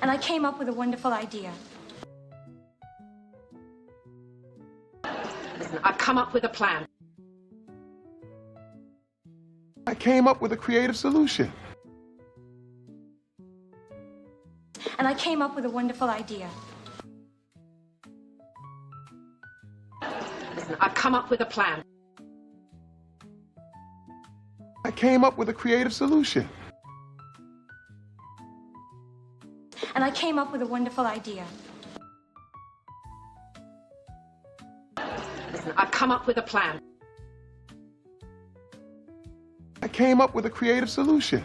And I came up with a wonderful idea. Listen, I've come up with a plan. I came up with a creative solution. And I came up with a wonderful idea. Listen, I've come up with a plan. I came up with a creative solution. And I came up with a wonderful idea. Listen, I've come up with a plan. I came up with a creative solution.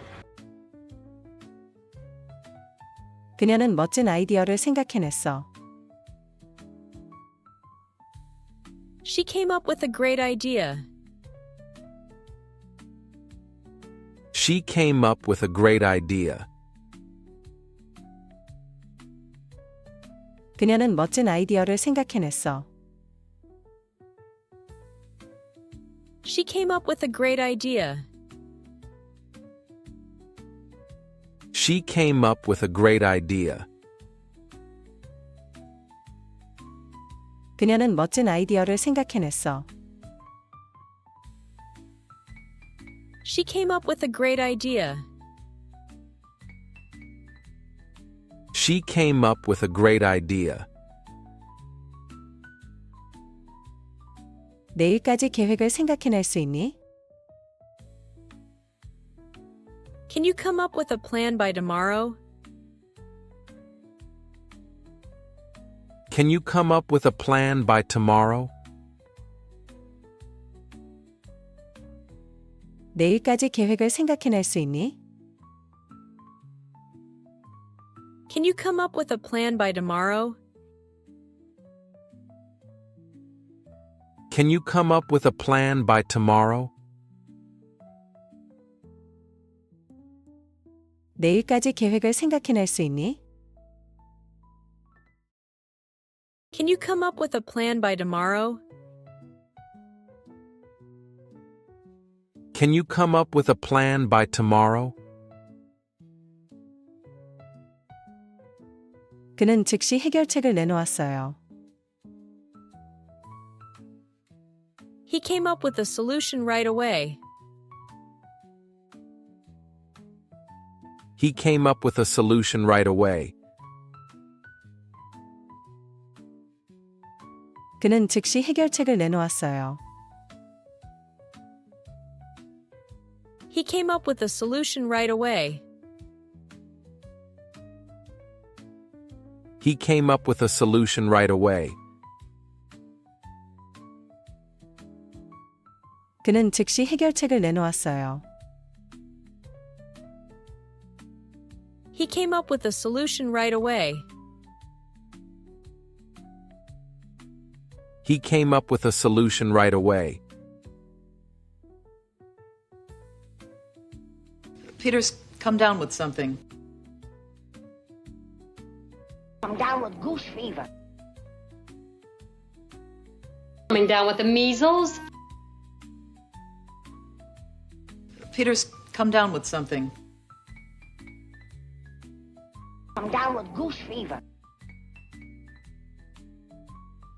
그녀는 멋진 아이디어를 생각해냈어. She came up with a great idea. She came up with a great idea. 그녀는 멋진 아이디어를 생각해냈어. She came up with a great idea. She came up with a great idea. 그녀는 멋진 아이디어를 생각해냈어. She came up with a great idea. She came up with a great idea. 내일까지 계획을 생각해낼 수 있니? Can you come up with a plan by tomorrow? Can you come up with a plan by tomorrow? 내일까지 계획을 생각해낼 수 있니? Can you come up with a plan by tomorrow? Can you come up with a plan by tomorrow? 내일까지 계획을 생각해낼 수 있니? Can you come up with a plan by tomorrow? Can you come up with a plan by tomorrow? 그는 즉시 해결책을 내놓았어요. He came up with a solution right away. He came up with a solution right away. 그는 즉시 해결책을 내놓았어요. He came up with a solution right away. He came up with a solution right away. 그는 즉시 해결책을 내놓았어요. He came up with a solution right away. He came up with a solution right away. Peter's come down with something. I'm down with goose fever. Coming down with the measles. Peter's come down with something. I'm down with goose fever.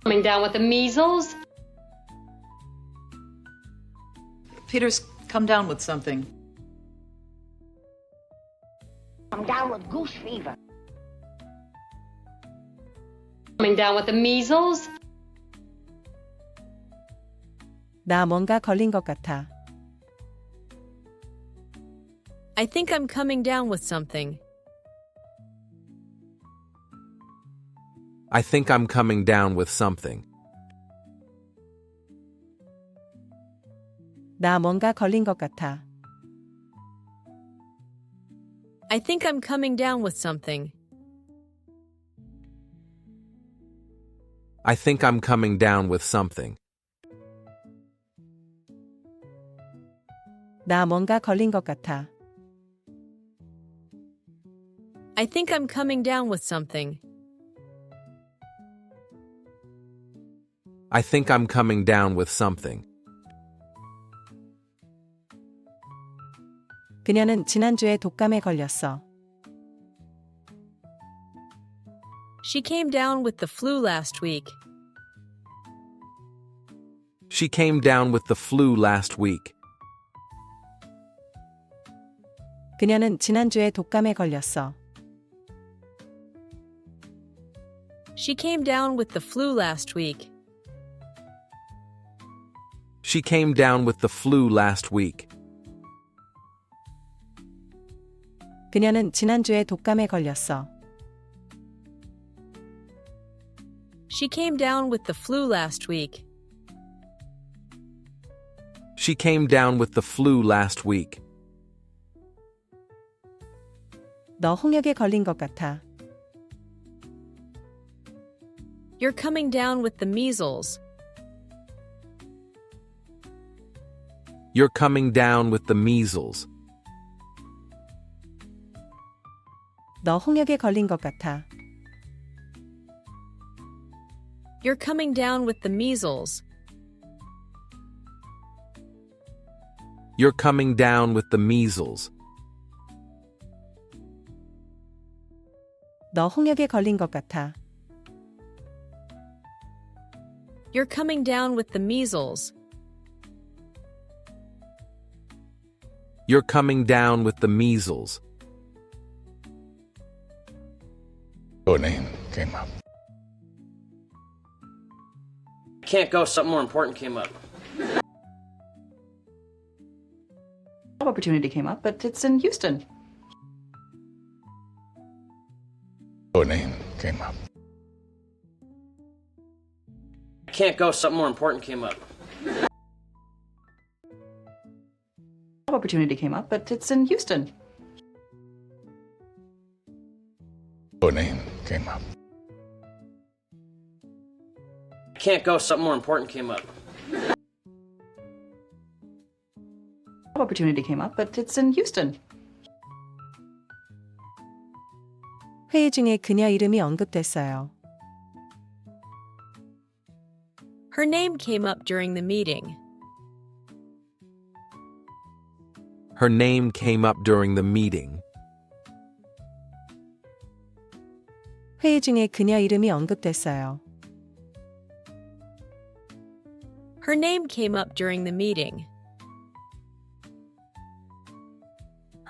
Coming down with the measles. Peter's come down with something. I'm down with goose fever. Coming down with the measles. 나 뭔가 걸린 것 같아. I think I'm coming down with something. I think I'm coming down with something. 나 뭔가 걸린 것 같아. I think I'm coming down with something. I think I'm coming down with something. 나 뭔가 걸린 것 같아. I think I'm coming down with something. I think I'm coming down with something. 그녀는 지난주에 독감에 걸렸어. She came down with the flu last week. She came down with the flu last week. 그녀는 지난주에 독감에 걸렸어. She came down with the flu last week. She came down with the flu last week. 그녀는 지난주에 독감에 걸렸어. She came down with the flu last week. She came down with the flu last week. 너 홍역에 걸린 것 같아. You're coming down with the measles. You're coming down with the measles. 너 홍역에 걸린 것 같아. You're coming down with the measles. You're coming down with the measles. 너 홍역에 걸린 것 같아. You're coming down with the measles. You're coming down with the measles. Your name came up. Can't go, something more important came up. Job opportunity came up, but it's in Houston. Your name came up. Can't go, something more important came up. Job opportunity came up, but it's in Houston. Your name came up. Can't go, something more important came up. Job opportunity came up, but it's in Houston. 회의 중에 그녀 이름이 언급됐어요. Her name came up during the meeting. Her name came up during the meeting. 회의 중에 그녀 이름이 언급됐어요. Her name came up during the meeting.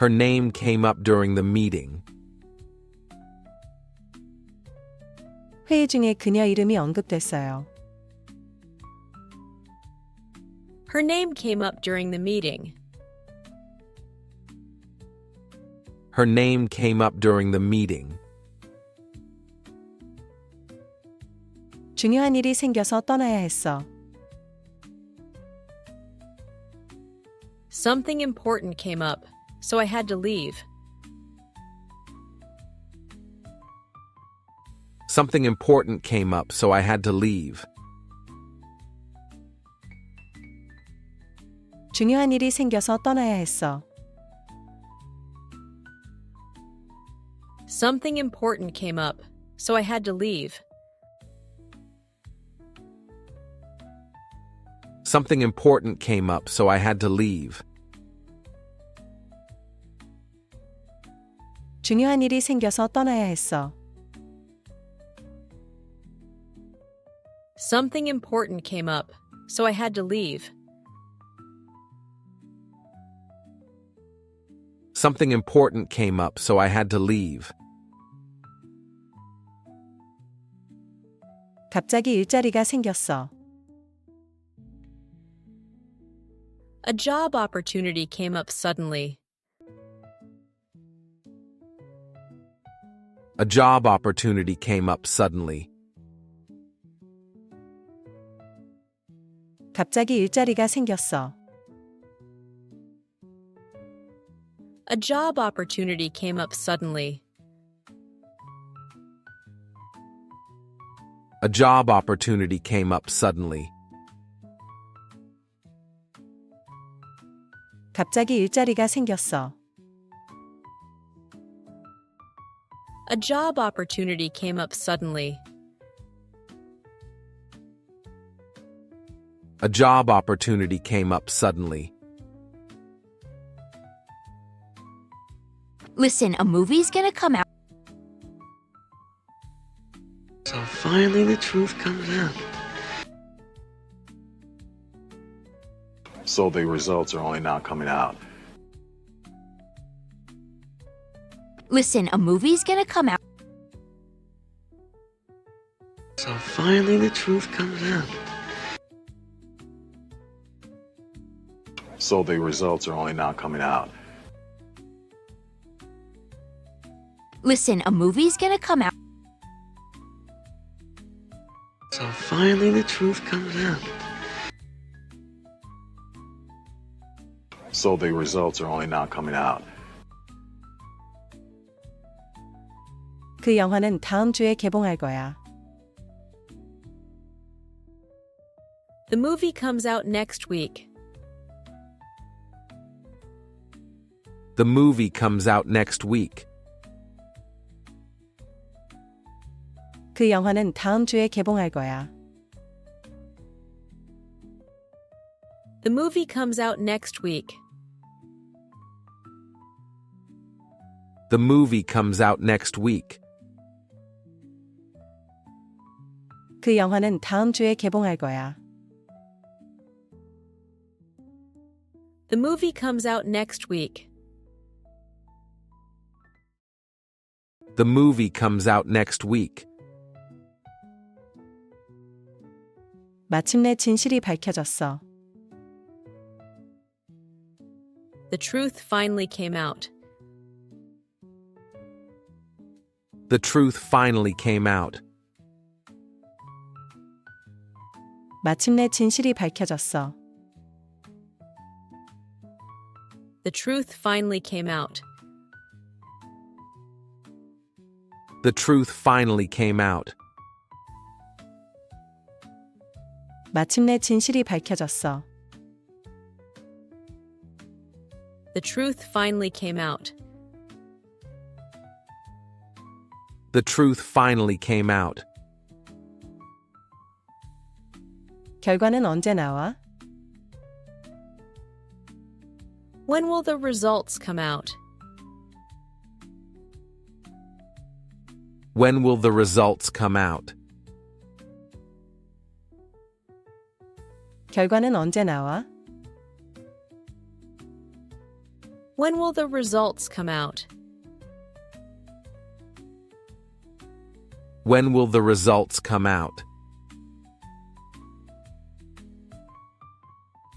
Her name came up during the meeting. 회의 중에 그녀 이름이 언급됐어요. Her name came up during the meeting. Her name came up during the meeting. 중요한 일이 생겨서 떠나야 했어. Something important came up, so I had to leave. Something important came up, so I had to leave. 중요한 일이 생겨서 떠나야 했어. Something important came up, so I had to leave. Something important came up, so I had to leave. 중요한 일이 생겨서 떠나야 했어. Something important came up, so I had to leave. Something important came up, so I had to leave. 갑자기 일자리가 생겼어. A job opportunity came up suddenly. A job opportunity came up suddenly. 갑자기 일자리가 생겼어. A job opportunity came up suddenly. A job opportunity came up suddenly. 갑자기 일자리가 생겼어. A job opportunity came up suddenly. A job opportunity came up suddenly. Listen, a movie's gonna come out. So finally the truth comes out. So the results are only now coming out. Listen, a movie's gonna come out. So finally the truth comes out. So the results are only now coming out. Listen, a movie's gonna come out. So finally the truth comes out. So the results are only now coming out. 그 영화는 다음 주에 개봉할 거야. The movie comes out next week. The movie comes out next week. 그 영화는 다음 주에 개봉할 거야. The movie comes out next week. The movie comes out next week. 그 영화는 다음 주에 개봉할 거야. The movie comes out next week. The movie comes out next week. 마침내 진실이 밝혀졌어. The truth finally came out. The truth finally came out. 마침내 진실이 밝혀졌어. The truth finally came out. The truth finally came out. 마침내 진실이 밝혀졌어. The truth finally came out. The truth finally came out. 결과는 언제 나와? When will the results come out? When will the results come out? 결과는 언제 나와? When will the results come out? When will the results come out?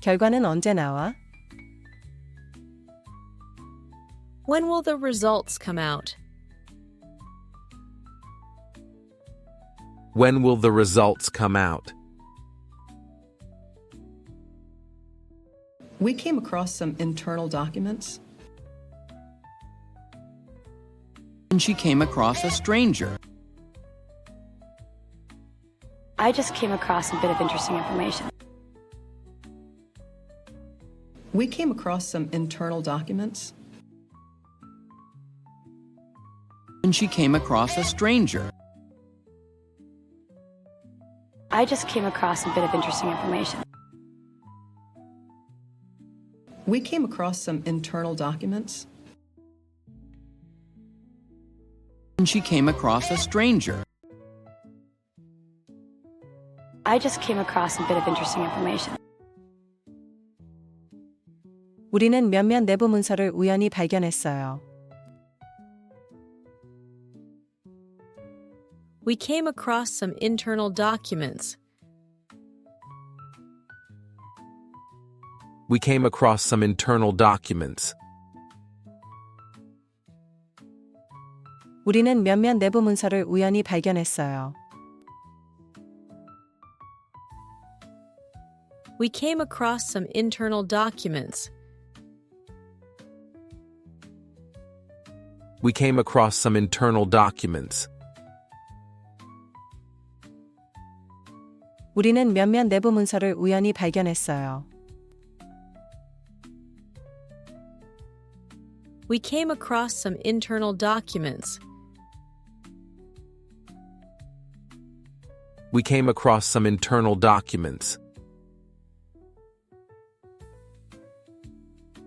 결과는 언제 나와? When will the results come out? When will the results come out? We came across some internal documents. And she came across a stranger. I just came across a bit of interesting information. We came across some internal documents. And she came across a stranger. I just came across a bit of interesting information. We came across some internal documents. And she came across a stranger. I just came across a bit of interesting information. 우리는 몇몇 내부 문서를 우연히 발견했어요. We came across some internal documents. We came across some internal documents. 우리는 몇몇 내부 문서를 우연히 발견했어요. We came across some internal documents. We came across some internal documents. 우리는 몇몇 내부 문서를 우연히 발견했어요. We came across some internal documents. We came across some internal documents.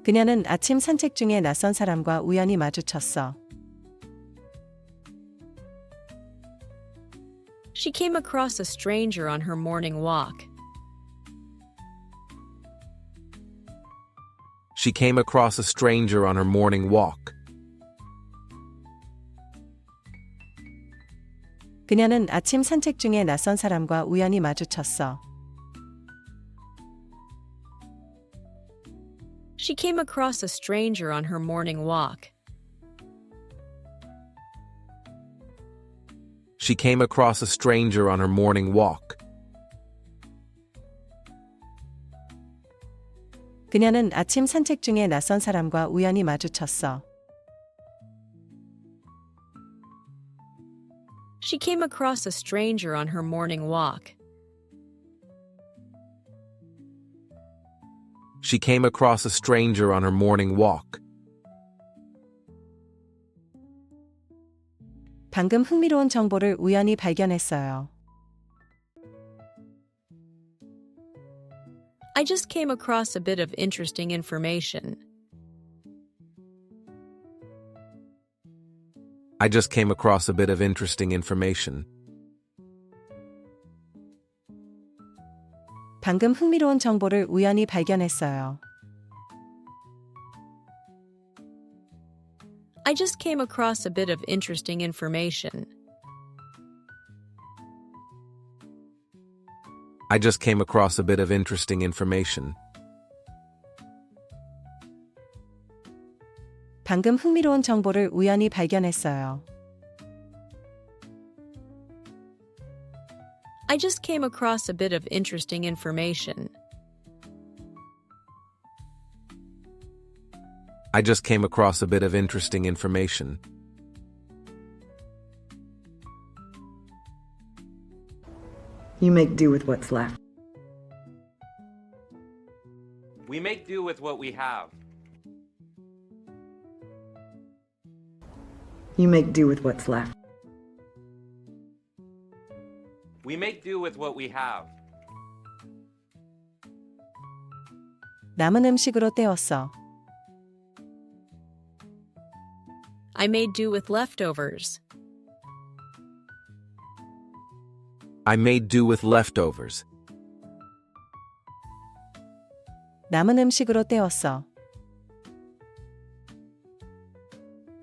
그녀는 아침 산책 중에 낯선 사람과 우연히 마주쳤어. She came across a stranger on her morning walk. She came across a stranger on her morning walk. 그녀는 아침 산책 중에 낯선 사람과 우연히 마주쳤어. She came across a stranger on her morning walk. She came across a stranger on her morning walk. 그녀는 아침 산책 중에 낯선 사람과 우연히 마주쳤어. She came across a stranger on her morning walk. She came across a stranger on her morning walk. 방금 흥미로운 정보를 우연히 발견했어요. I just came across a bit of interesting information. I just came across a bit of interesting information. 방금 흥미로운 정보를 우연히 발견했어요. I just came across a bit of interesting information. I just came across a bit of interesting information. 방금 흥미로운 정보를 우연히 발견했어요. I just came across a bit of interesting information. I just came across a bit of interesting information. You make do with what's left. We make do with what we have. You make do with what's left. We make do with what we have. 남은 음식으로 때웠어. I made do with leftovers. I made do with leftovers. 남은 음식으로 때웠어.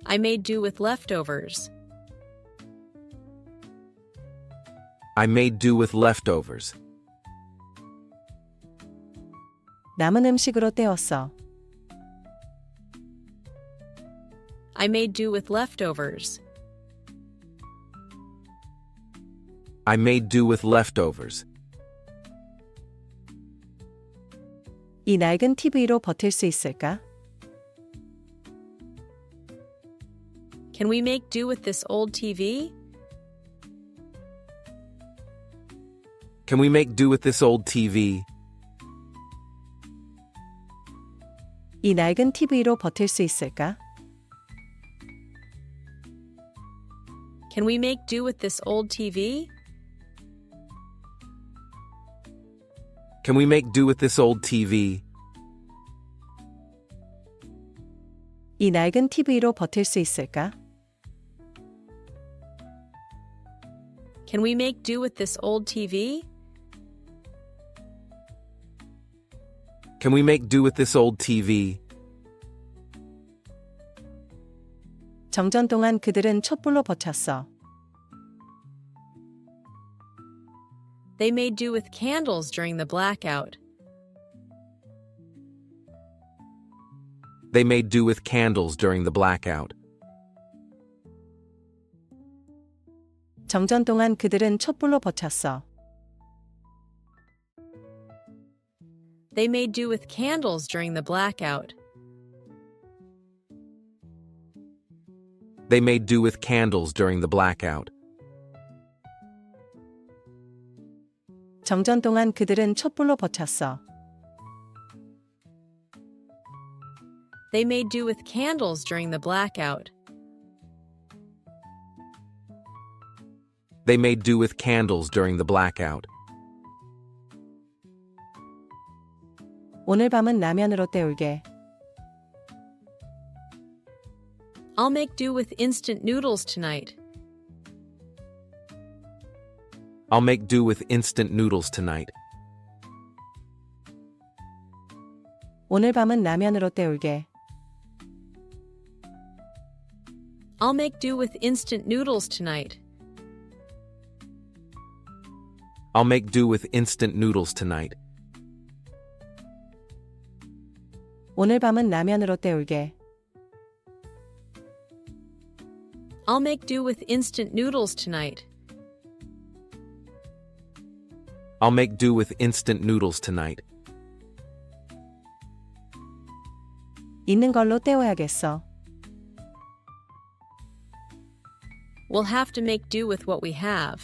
I made do with leftovers. I made do with leftovers. 남은 음식으로 때웠어. I made do with leftovers. I made do with leftovers. 이 낡은 TV로 버틸 수 있을까? Can we make do with this old TV? Can we make do with this old TV? 이 낡은 TV로 버틸 수 있을까? Can we make do with this old TV? Can we make do with this old TV? 이 낡은 TV로 버틸 수 있을까? Can we make do with this old TV? Can we make do with this old TV? 정전 동안 그들은 촛불로 버텼어. They made do with candles during the blackout. They made do with candles during the blackout. 정전 동안 그들은 촛불로 버텼어. They made do with candles during the blackout. They made do with candles during the blackout. 정전 동안 그들은 촛불로 버텼어. They made do with candles during the blackout. They made do with candles during the blackout. 오늘 밤은 라면으로 때울게. I'll make do with instant noodles tonight. I'll make do with instant noodles tonight. 오늘 밤은 라면으로 때울게. I'll make do with instant noodles tonight. I'll make do with instant noodles tonight. 오늘 밤은 라면으로 때울게. I'll make do with instant noodles tonight. I'll make do with instant noodles tonight. 있는 걸로 때워야겠어. We'll have to make do with what we have.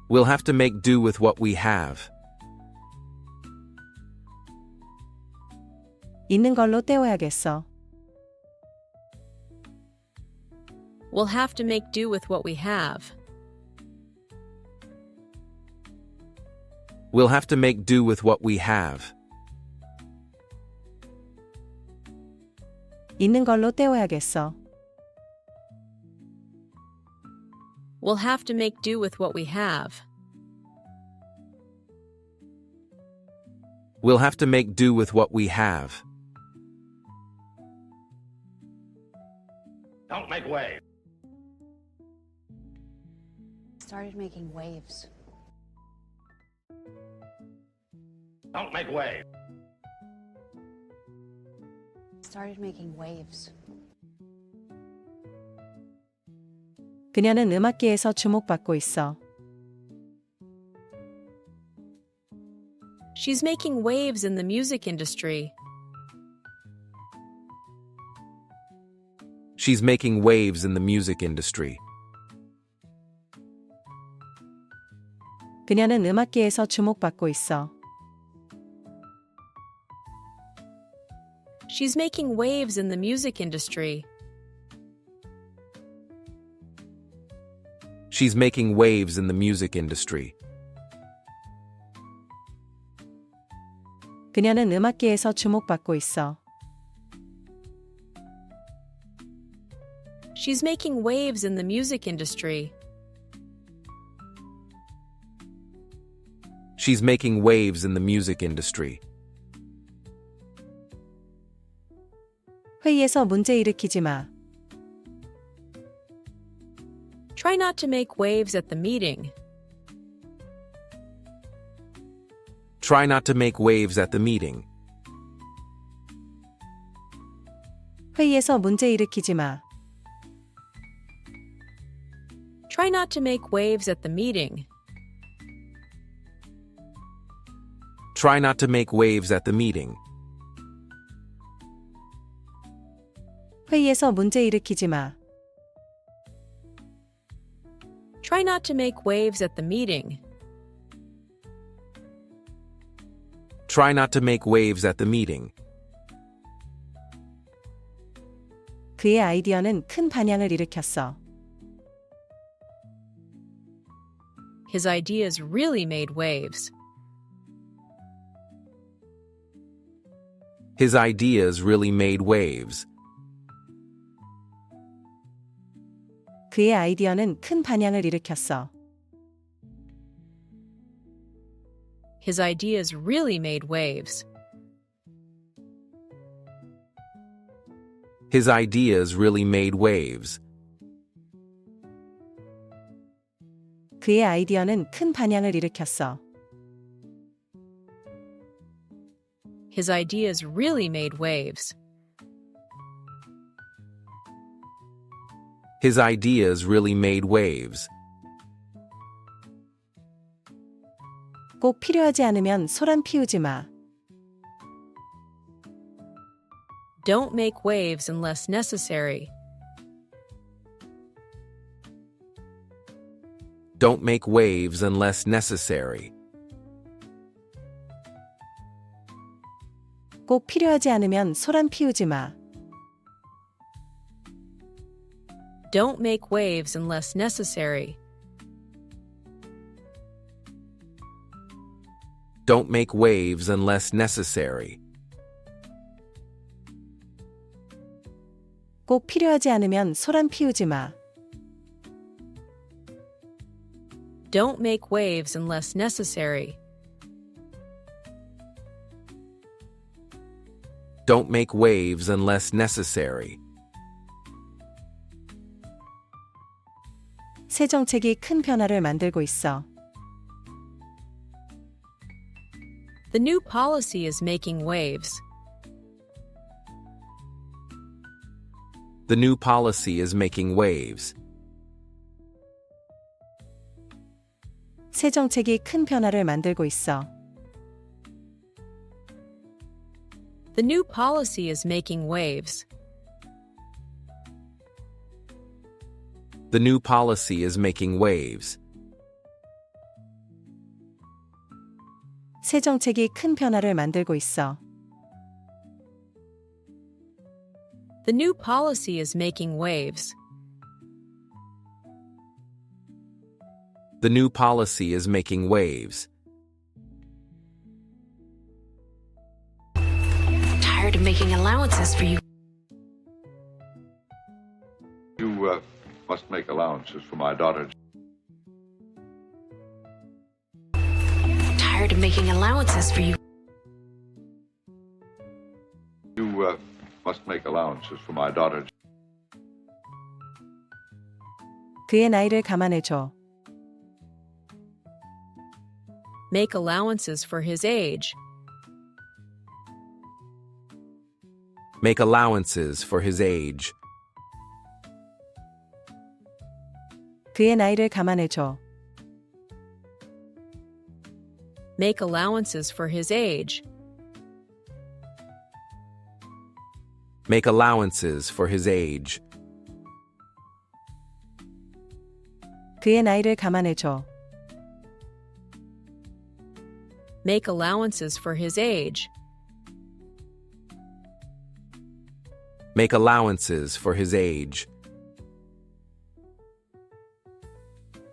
We'll have to make do with what we have. 있는 걸로 때워야겠어. We'll have to make do with what we have. We'll have to make do with what we have. 있는 걸로 때워야겠어. We'll have to make do with what we have. We'll have to make do with what we have. Don't make waves. Started making waves. Don't make waves. Started making waves. 그녀는 음악계에서 주목받고 있어. She's making waves in the music industry. She's making waves in the music industry. 그녀는 음악계에서 주목받고 있어. She's making waves in the music industry. She's making waves in the music industry. 그녀는 음악계에서 주목받고 있어. She's making waves in the music industry. She's making waves in the music industry. 회의에서 문제 일으키지 마. Try not to make waves at the meeting. Try not to make waves at the meeting. 회의에서 문제 일으키지 마. Try not to make waves at the meeting. Try not to make waves at the meeting. 회의에서 문제 일으키지 마. Try not to make waves at the meeting. Try not to make waves at the meeting. 그의 아이디어는 큰 반향을 일으켰어. His ideas really made waves. His ideas really made waves. 그의 아이디어는 큰 반향을 일으켰어. His ideas really made waves. His ideas really made waves. 그의 아이디어는 큰 반향을 일으켰어. His ideas really made waves. His ideas really made waves. 꼭 필요하지 않으면 소란 피우지 마. Don't make waves unless necessary. Don't make waves unless necessary. 꼭 필요하지 않으면 소란 피우지 마. Don't make waves unless necessary. Don't make waves unless necessary. 꼭 필요하지 않으면 소란 피우지 마. Don't make waves unless necessary. Don't make waves unless necessary. 새 정책이 큰 변화를 만들고 있어. The new policy is making waves. The new policy is making waves. 새 정책이 큰 변화를 만들고 있어. The new policy is making waves. The new policy is making waves. 새 정책이 큰 변화를 만들고 있어. The new policy is making waves. The new policy is making waves. Tired of making allowances for you. You must make allowances for my daughter. Tired of making allowances for you. You must make allowances for my daughter. 그의 나이를 감안해줘. Make allowances for his age. Make allowances for his age. 그의 나이를 감안해줘. Make allowances for his age. Make allowances for his age. 그의 나이를 감안해줘. Make allowances for his age. Make allowances for his age.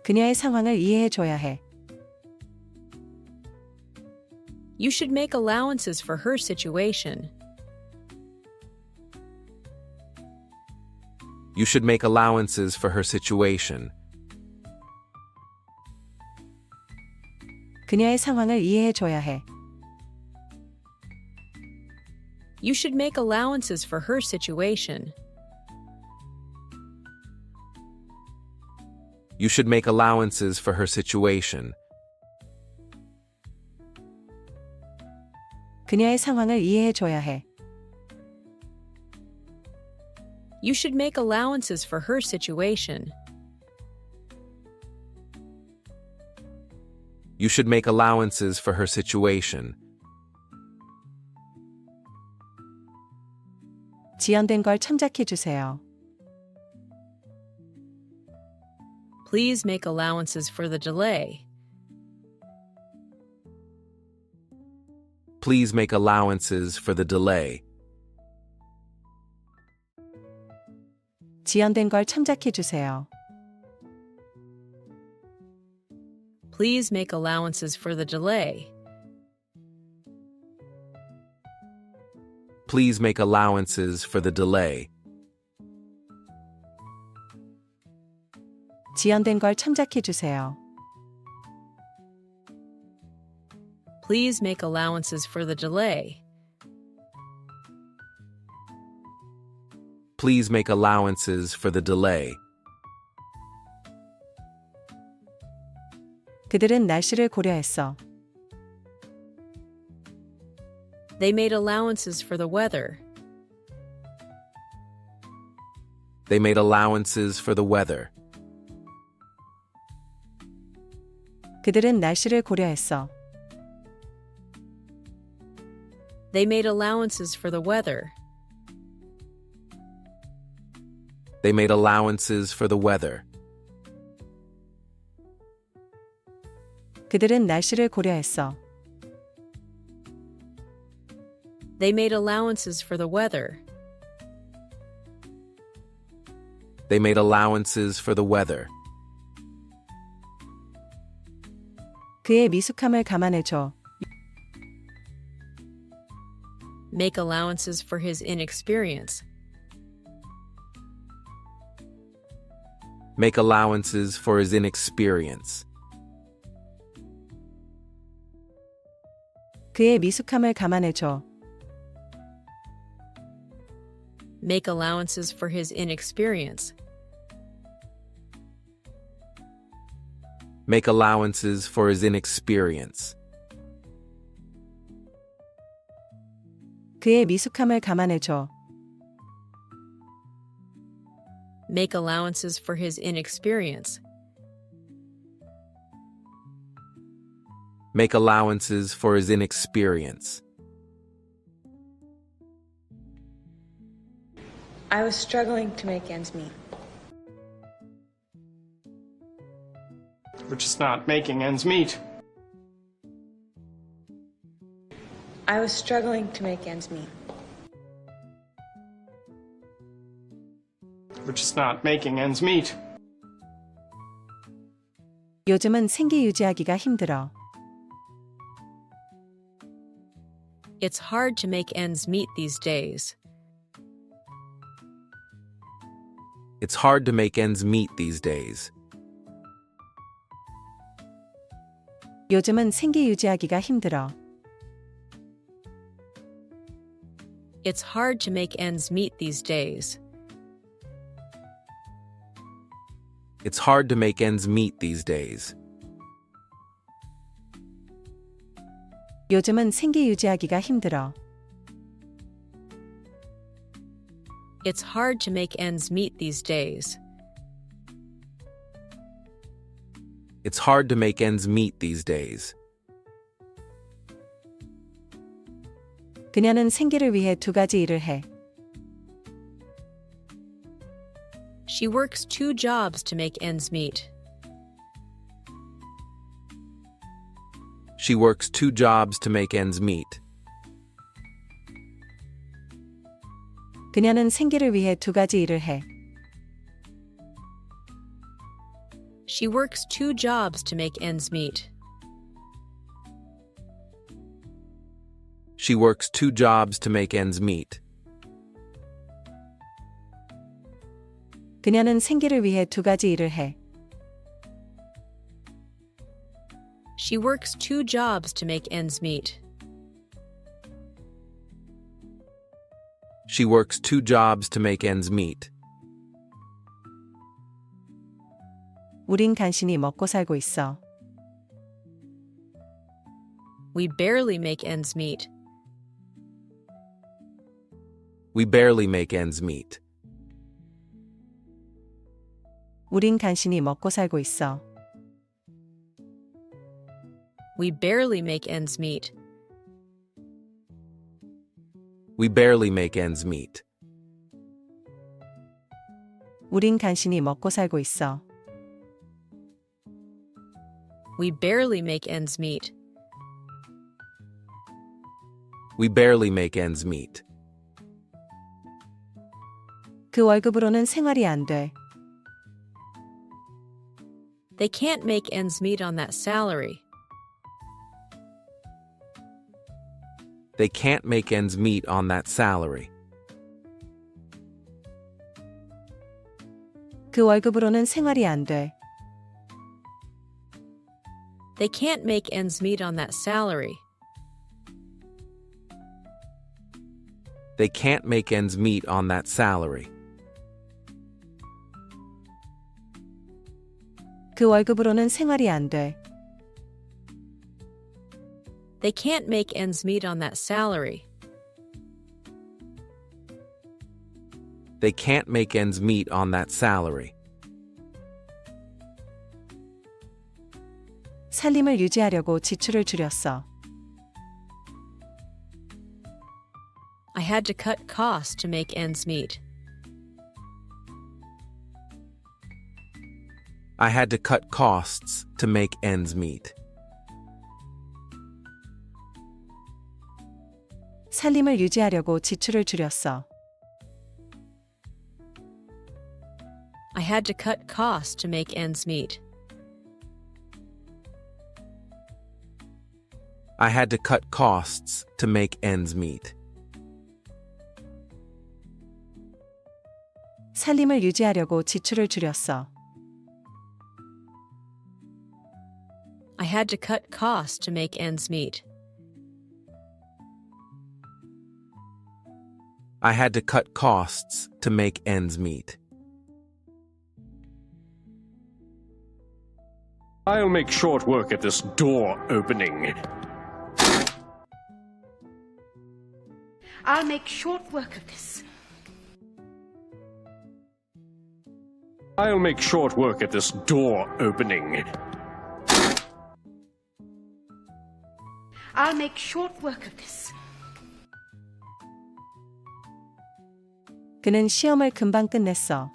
그녀의 상황을 이해해줘야 해. You should make allowances for her situation. You should make allowances for her situation. 그녀의 상황을 이해해줘야 해. You should make allowances for her situation. You should make allowances for her situation. 그녀의 상황을 이해해줘야 해. You should make allowances for her situation. You should make allowances for her situation. 지연된 걸 참작해주세요. Please make allowances for the delay. Please make allowances for the delay. 지연된 걸 참작해주세요. Please make allowances for the delay. Please make allowances for the delay. 지연된 걸 참작해주세요. Please make allowances for the delay. Please make allowances for the delay. 그들은 날씨를 고려했어. They made allowances for the weather. They made allowances for the weather. 그들은 날씨를 고려했어. They made allowances for the weather. They made allowances for the weather. 그들은 날씨를 고려했어. They made allowances for the weather. They made allowances for the weather. 그의 미숙함을 감안해줘. Make allowances for his inexperience. Make allowances for his inexperience. 그의 미숙함을 감안해줘. Make allowances for his inexperience. Make allowances for his inexperience. 그의 미숙함을 감안해줘. Make allowances for his inexperience. Make allowances for his inexperience. I was struggling to make ends meet. We're just not making ends meet. I was struggling to make ends meet. We're just not making ends meet. 요즘은 생계 유지하기가 힘들어. It's hard to make ends meet these days. It's hard to make ends meet these days. 요즘은 생계 유지하기가 힘들어. It's hard to make ends meet these days. It's hard to make ends meet these days. 요즘은 생계 유지하기가 힘들어. It's hard to make ends meet these days. It's hard to make ends meet these days. 그녀는 생계를 위해 두 가지 일을 해. She works 2 jobs to make ends meet. She works 2 jobs to make ends meet. 그녀는 생계를 위해 두 가지 일을 해. She works 2 jobs to make ends meet. She works 2 jobs to make ends meet. 그녀는 생계를 위해 두 가지 일을 해. She works 2 jobs to make ends meet. She works 2 jobs to make ends meet. 우린 간신히 먹고 살고 있어. We barely make ends meet. We barely make ends meet. 우린 간신히 먹고 살고 있어. We barely make ends meet. We barely make ends meet. 우린 간신히 먹고 살고 있어. We barely make ends meet. We barely make ends meet. 그 월급으로는 생활이 안 돼. They can't make ends meet on that salary. They can't make ends meet on that salary. 그 월급으로는 생활이 안 돼. They can't make ends meet on that salary. They can't make ends meet on that salary. 그 월급으로는 생활이 안 돼. They can't make ends meet on that salary. They can't make ends meet on that salary. 살림을 유지하려고 지출을 줄였어. I had to cut costs to make ends meet. I had to cut costs to make ends meet. 살림을 유지하려고 지출을 줄였어. I had to cut costs to make ends meet. I had to cut costs to make ends meet. 살림을 유지하려고 지출을 줄였어. I had to cut costs to make ends meet. I had to cut costs to make ends meet. I'll make short work of this door opening. I'll make short work of this. I'll make short work of this door opening. I'll make short work of this. 그는 시험을 금방 끝냈어.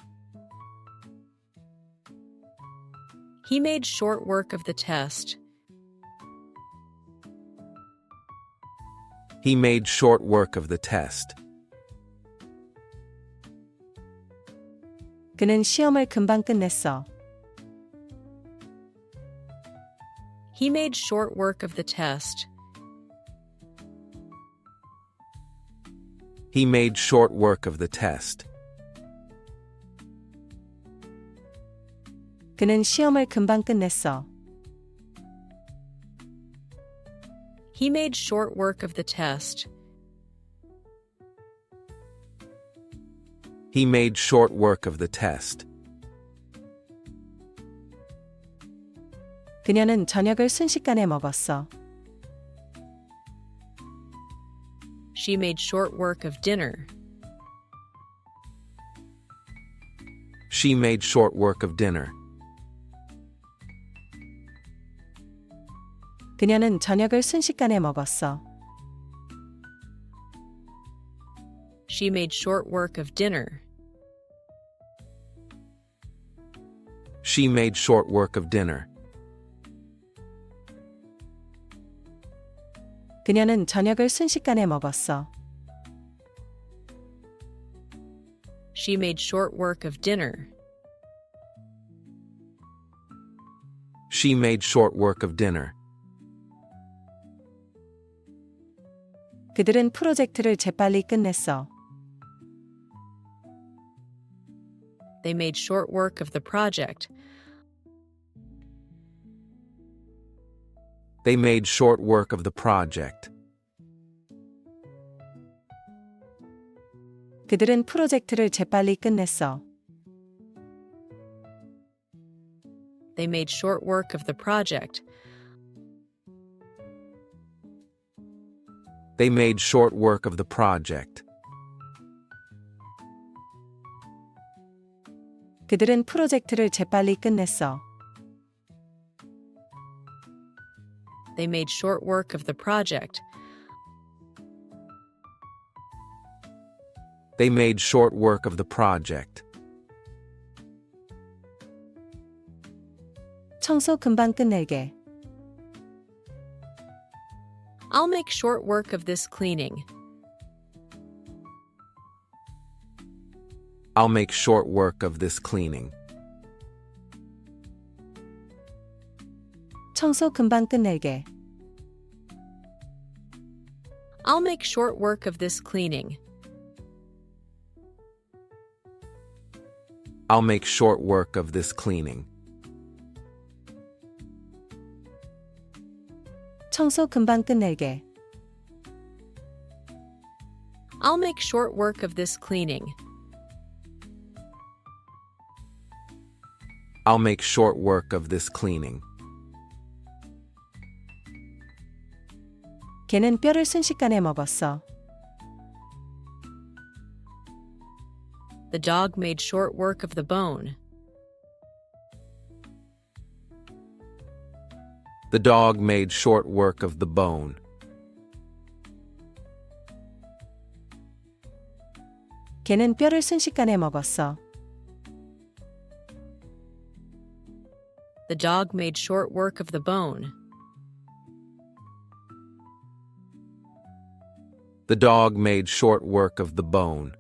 He made short work of the test. He made short work of the test. 그는 시험을 금방 끝냈어. He made short work of the test. He made short work of the test. 그는 시험을 금방 끝냈어. He made short work of the test. He made short work of the test. 그녀는 저녁을 순식간에 먹었어. She made short work of dinner. She made short work of dinner. 그녀는 저녁을 순식간에 먹었어. She made short work of dinner. She made short work of dinner. 그녀는 저녁을 순식간에 먹었어. She made short work of dinner. She made short work of dinner. 그들은 프로젝트를 재빨리 끝냈어. They made short work of the project. They made short work of the project. 그들은 프로젝트를 재빨리 끝냈어. They made short work of the project. They made short work of the project. 그들은 프로젝트를 재빨리 끝냈어. They made short work of the project. They made short work of the project. 청소 금방 끝낼게. I'll make short work of this cleaning. I'll make short work of this cleaning. 청소 금방 끝낼게. I'll make short work of this cleaning. I'll make short work of this cleaning. 청소 금방 끝낼게. I'll make short work of this cleaning. I'll make short work of this cleaning. 걔는 뼈를 순식간에 먹었어. The dog made short work of the bone. The dog made short work of the bone. 걔는 뼈를 순식간에 먹었어. The dog made short work of the bone. The dog made short work of the bone.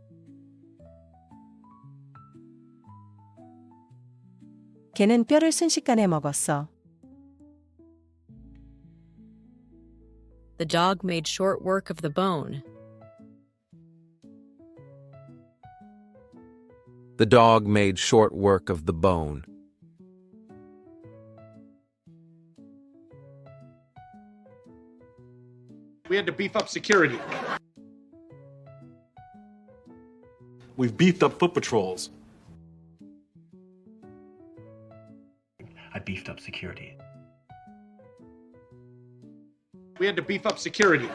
걔는 뼈를 순식간에 먹었어. The dog made short work of the bone. The dog made short work of the bone. We had to beef up security. We've beefed up foot patrols. I beefed up security. We had to beef up security.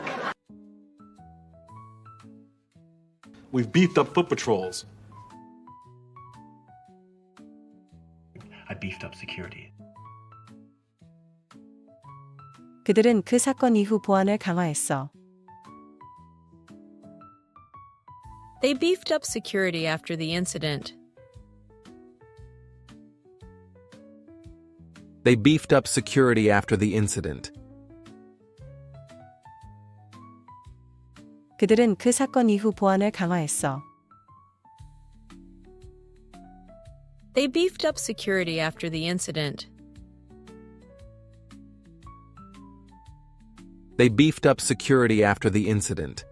We've beefed up foot patrols. I beefed up security. 그들은 그 사건 이후 보안을 강화했어. They beefed up security after the incident. They beefed up security after the incident. 그들은 그 사건 이후 보안을 강화했어. They beefed up security after the incident. They beefed up security after the incident.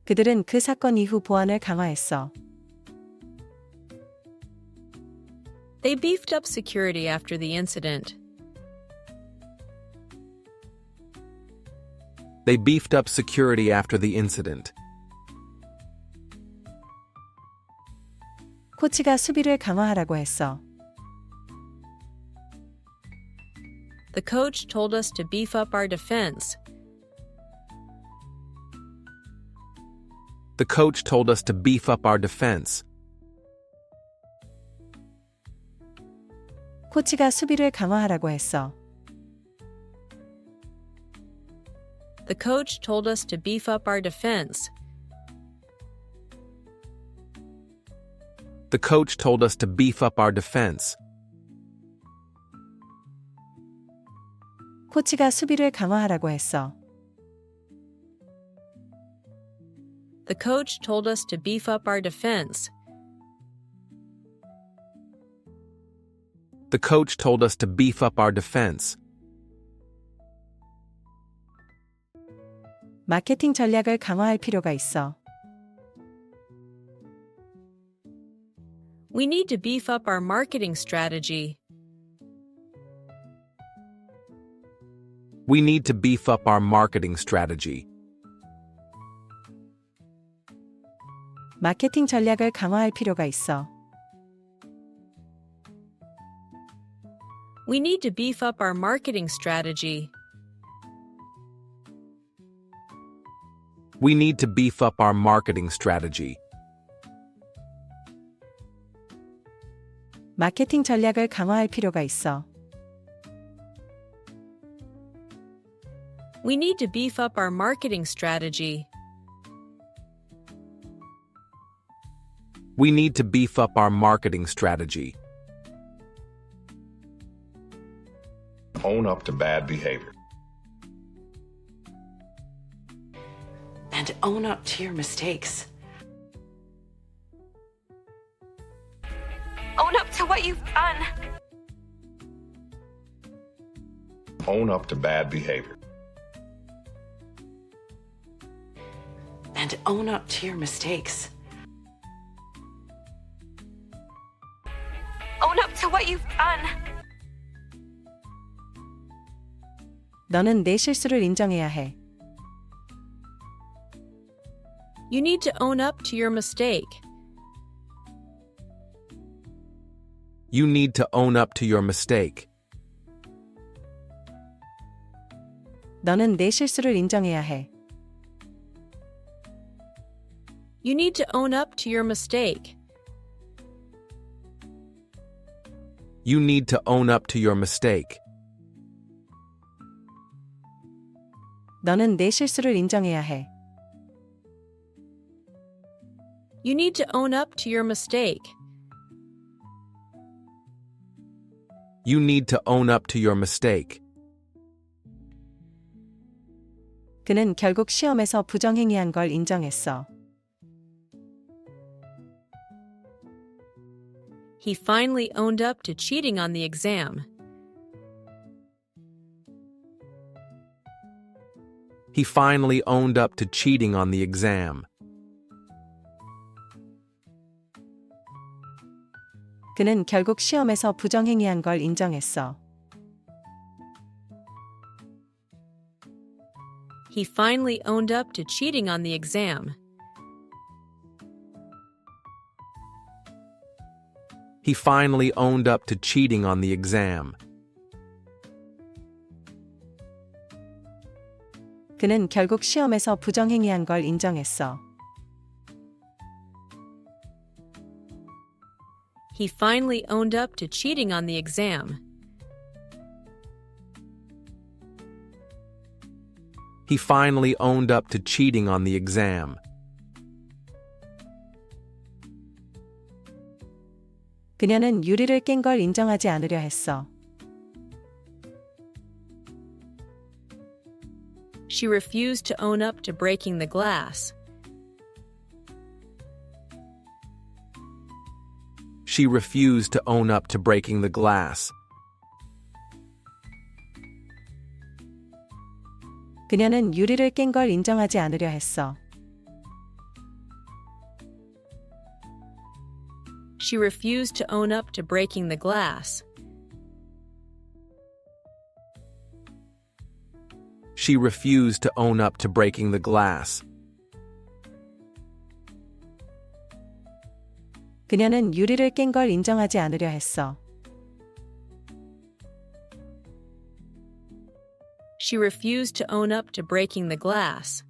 그들은 그 사건 이후 보안을 강화했어. They beefed up security after the incident. They beefed up security after the incident. 코치가 수비를 강화하라고 했어. The coach told us to beef up our defense. The coach told us to beef up our defense. 코치가 수비를 강화하라고 했어. The coach told us to beef up our defense. The coach told us to beef up our defense. 코치가 수비를 강화하라고 했어. The coach told us to beef up our defense. The coach told us to beef up our defense. 마케팅 전략을 강화할 필요가 있어. We need to beef up our marketing strategy. We need to beef up our marketing strategy. 마케팅 전략을 강화할 필요가 있어. We need to beef up our marketing strategy. We need to beef up our marketing strategy. 마케팅 전략을 강화할 필요가 있어. We need to beef up our marketing strategy. We need to beef up our marketing strategy. Own up to bad behavior. And own up to your mistakes. Own up to what you've done. Own up to bad behavior. And own up to your mistakes. Own up to what you've done. 너는 내 실수를 인정해야 해. You need to own up to your mistake. You need to own up to your mistake. 너는 내 실수를 인정해야 해. You need to own up to your mistake. You need to own up to your mistake. 너는 내 실수를 인정해야 해. You need to own up to your mistake. You need to own up to your mistake. 그는 결국 시험에서 부정행위한 걸 인정했어. He finally owned up to cheating on the exam. He finally owned up to cheating on the exam. 그는 결국 시험에서 부정행위한 걸 He finally owned up to cheating on the exam. He finally owned up to cheating on the exam. 그는 결국 시험에서 부정행위한 걸 인정했어. He finally owned up to cheating on the exam. He finally owned up to cheating on the exam. 그녀는 유리를 깬 걸 인정하지 않으려 했어. She refused to own up to breaking the glass. She refused to own up to breaking the glass. 그녀는 유리를 깬 걸 인정하지 않으려 했어. She refused to own up to breaking the glass. She refused to own up to breaking the glass. 그녀는 유리를 깬 걸 인정하지 않으려 했어. She refused to own up to breaking the glass.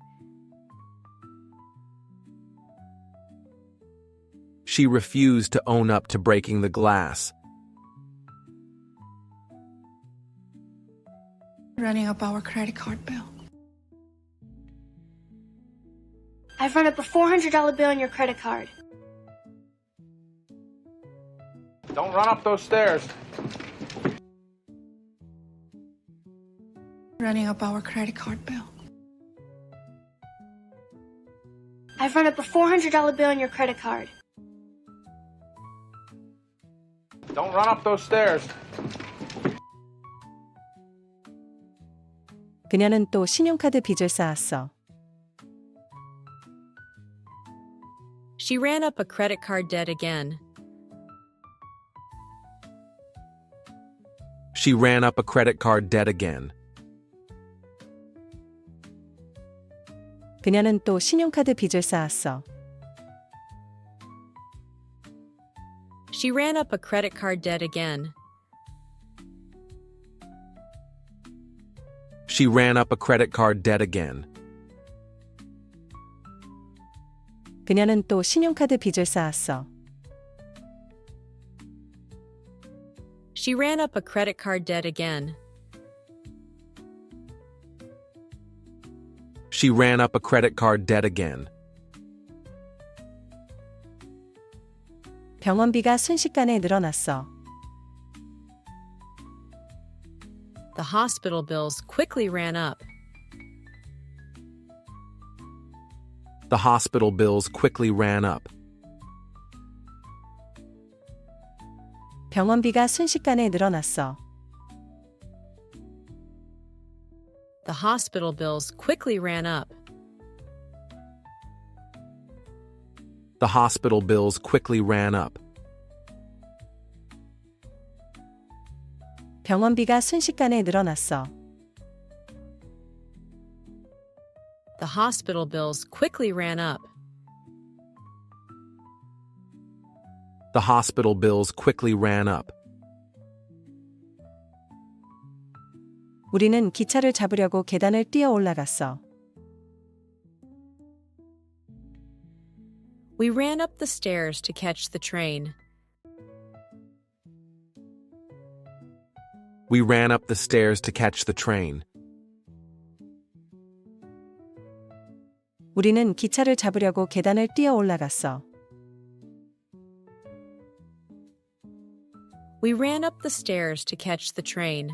She refused to own up to breaking the glass. Running up our credit card bill. I've run up a $400 bill on your credit card. Don't run up those stairs. Running up our credit card bill. I've run up a $400 bill on your credit card. Don't run up those stairs. 그녀는 또 신용카드 빚을 쌓았어. She ran up a credit card debt again. She ran up a credit card debt again. 그녀는 또 신용카드 빚을 쌓았어. She ran up a credit card debt again. She ran up a credit card debt again. 그녀는 또 신용카드 빚을 쌓았어. She ran up a credit card debt again. She ran up a credit card debt again. 병원비가 순식간에 늘어났어. The hospital bills quickly ran up. The hospital bills quickly ran up. 병원비가 순식간에 늘어났어. The hospital bills quickly ran up. The hospital bills quickly ran up. 병원비가 순식간에 늘어났어. The hospital bills quickly ran up. The hospital bills quickly ran up. 우리는 기차를 잡으려고 계단을 뛰어 올라갔어. We ran up the stairs to catch the train. We ran up the stairs to catch the train. 우리는 기차를 잡으려고 계단을 뛰어 올라갔어. We ran up the stairs to catch the train.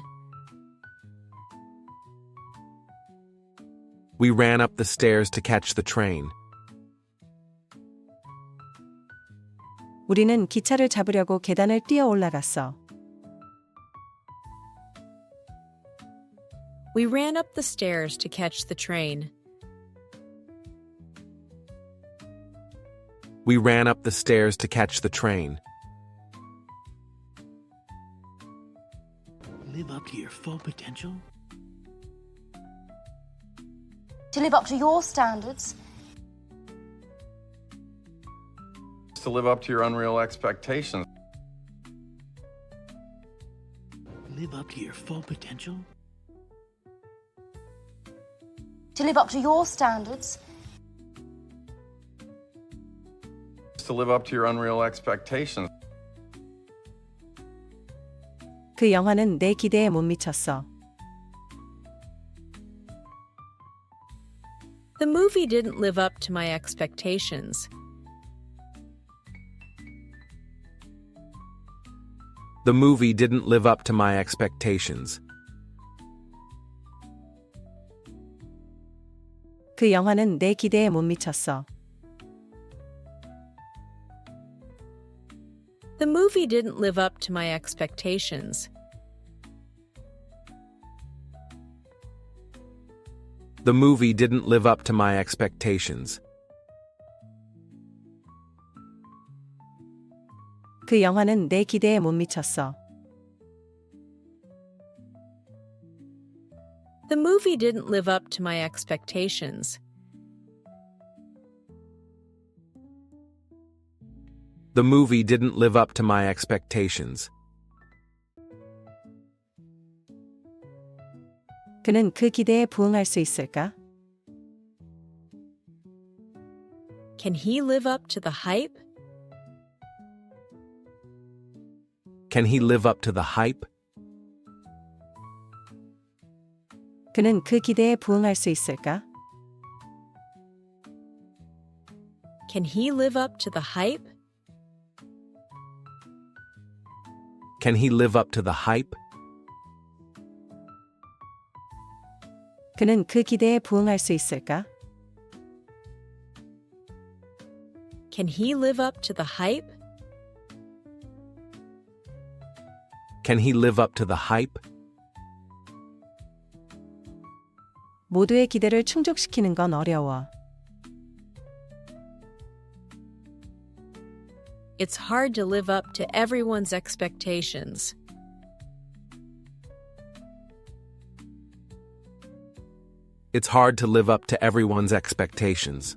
We ran up the stairs to catch the train. 우리는 기차를 잡으려고 계단을 뛰어 올라갔어. We ran up the stairs to catch the train. We ran up the stairs to catch the train. Live up to your full potential? To live up to your standards. To live up to your unreal expectations. Live up to your full potential? To live up to your standards. To live up to your unreal expectations. 그 영화는 내 기대에 못 미쳤어. The movie didn't live up to my expectations. The movie didn't live up to my expectations. 그 영화는 내 기대에 못 미쳤어. The movie didn't live up to my expectations. The movie didn't live up to my expectations. 그 영화는 내 기대에 못 미쳤어. The movie didn't live up to my expectations. The movie didn't live up to my expectations. 그는 그 기대에 부응할 수 있을까? Can he live up to the hype? Can he live up to the hype? 그는 그 기대에 부응할 수 있을까? Can he live up to the hype? Can he live up to the hype? 그는 그 기대에 부응할 수 있을까? Can he live up to the hype? Can he live up to the hype? 모두의 기대를 충족시키는 건 어려워. It's hard to live up to everyone's expectations. It's hard to live up to everyone's expectations.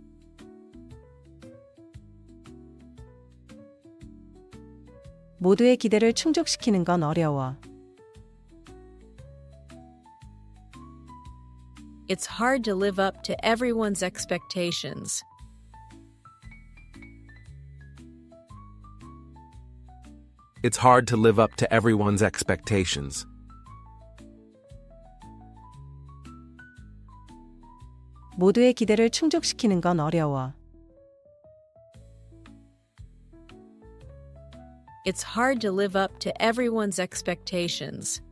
모두의 기대를 충족시키는 건 어려워. It's hard to live up to everyone's expectations. It's hard to live up to everyone's expectations. 모두의 기대를 충족시키는 건 어려워. It's hard to live up to everyone's expectations.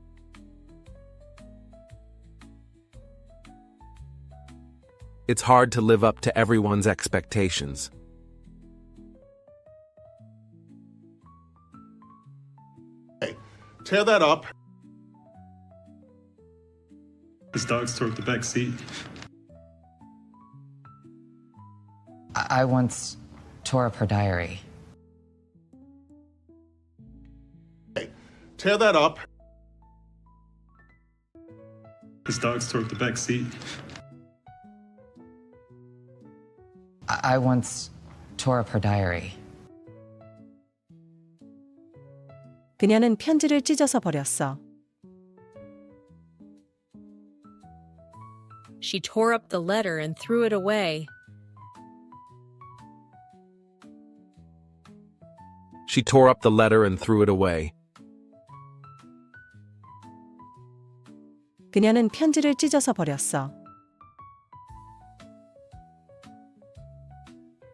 It's hard to live up to everyone's expectations. Hey, tear that up. His dogs tore up the back seat. I once tore up her diary. Hey, tear that up. His dogs tore up the back seat. I once tore up her diary. 그녀는 편지를 찢어서 버렸어. She tore up the letter and threw it away. She tore up the letter and threw it away. 그녀는 편지를 찢어서 버렸어.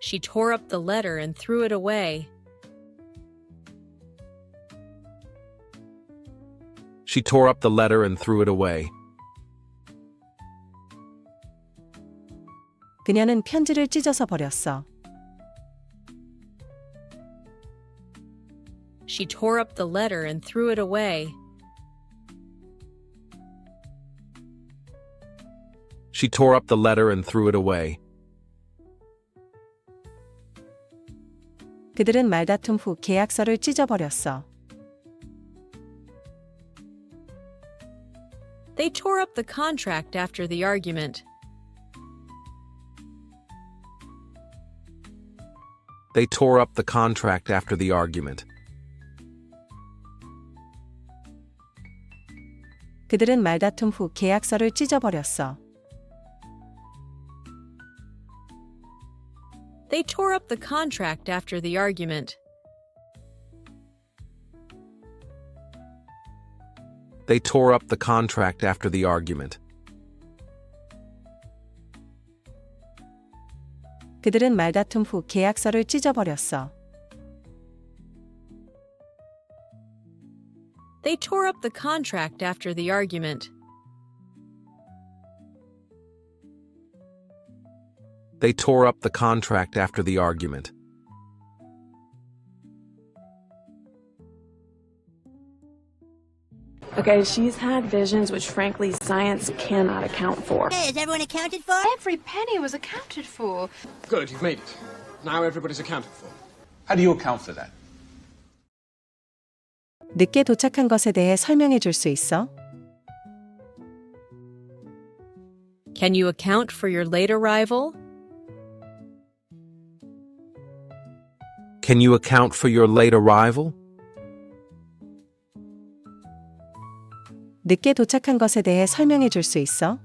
She tore up the letter and threw it away. She tore up the letter and threw it away. 그녀는 편지를 찢어서 버렸어. She tore up the letter and threw it away. She tore up the letter and threw it away. 그들은 말다툼 후 계약서를 찢어버렸어. They tore up the contract after the argument. They tore up the contract after the argument. 그들은 말다툼 후 계약서를 찢어버렸어. They tore up the contract after the argument. They tore up the contract after the argument. 그들은 말다툼 후 계약서를 찢어버렸어. They tore up the contract after the argument. They tore up the contract after the argument. Okay, she's had visions which frankly science cannot account for. Hey, is everyone accounted for? Every penny was accounted for. Good, you've made it. Now everybody's accounted for. How do you account for that? 늦게 도착한 것에 대해 설명해 줄 수 있어? Can you account for your late arrival? Can you account for your late arrival? 늦게 도착한 것에 대해 설명해 줄 수 있어?